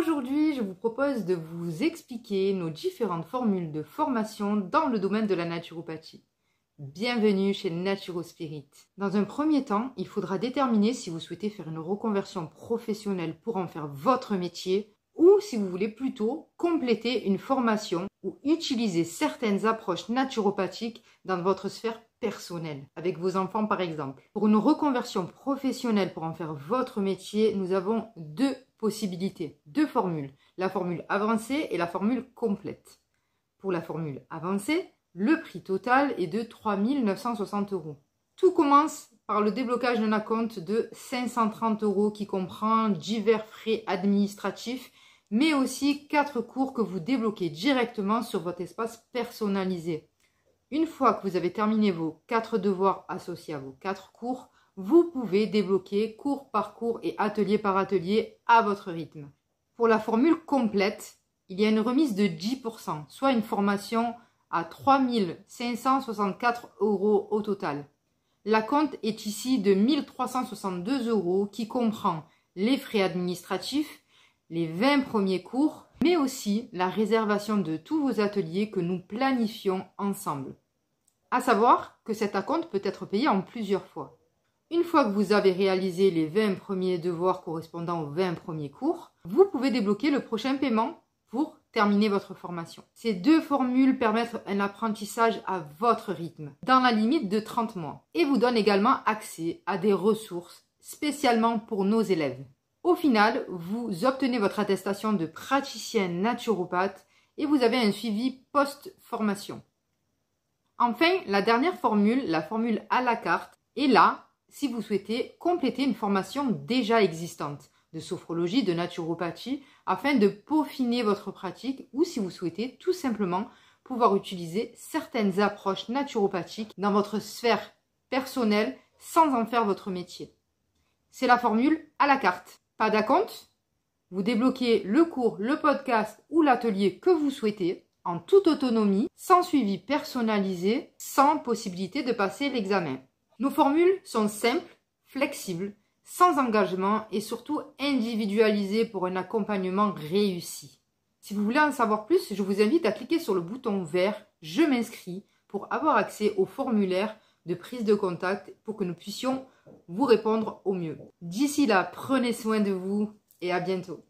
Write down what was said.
Aujourd'hui, je vous propose de vous expliquer nos différentes formules de formation dans le domaine de la naturopathie. Bienvenue chez Naturospirit. Dans un premier temps, il faudra déterminer si vous souhaitez faire une reconversion professionnelle pour en faire votre métier ou si vous voulez plutôt compléter une formation ou utiliser certaines approches naturopathiques dans votre sphère personnelle, avec vos enfants par exemple. Pour une reconversion professionnelle pour en faire votre métier, nous avons deux possibilités, deux formules, la formule avancée et la formule complète. Pour la formule avancée, le prix total est de 3 960 €. Tout commence par le déblocage d'un acompte de 530 € qui comprend divers frais administratifs, mais aussi 4 cours que vous débloquez directement sur votre espace personnalisé. Une fois que vous avez terminé vos 4 devoirs associés à vos 4 cours, vous pouvez débloquer cours par cours et atelier par atelier à votre rythme. Pour la formule complète, il y a une remise de 10%, soit une formation à 3 564 € au total. L'acompte est ici de 1 362 € qui comprend les frais administratifs, les 20 premiers cours, mais aussi la réservation de tous vos ateliers que nous planifions ensemble. À savoir que cet acompte peut être payé en plusieurs fois. Une fois que vous avez réalisé les 20 premiers devoirs correspondant aux 20 premiers cours, vous pouvez débloquer le prochain paiement pour terminer votre formation. Ces deux formules permettent un apprentissage à votre rythme, dans la limite de 30 mois, et vous donnent également accès à des ressources spécialement pour nos élèves. Au final, vous obtenez votre attestation de praticien naturopathe et vous avez un suivi post-formation. Enfin, la dernière formule, la formule à la carte, est là si vous souhaitez compléter une formation déjà existante de sophrologie, de naturopathie, afin de peaufiner votre pratique ou si vous souhaitez tout simplement pouvoir utiliser certaines approches naturopathiques dans votre sphère personnelle sans en faire votre métier. C'est la formule à la carte. Pas d'acompte, vous débloquez le cours, le podcast ou l'atelier que vous souhaitez en toute autonomie, sans suivi personnalisé, sans possibilité de passer l'examen. Nos formules sont simples, flexibles, sans engagement et surtout individualisées pour un accompagnement réussi. Si vous voulez en savoir plus, je vous invite à cliquer sur le bouton vert « Je m'inscris » pour avoir accès au formulaire de prise de contact pour que nous puissions vous répondre au mieux. D'ici là, prenez soin de vous et à bientôt.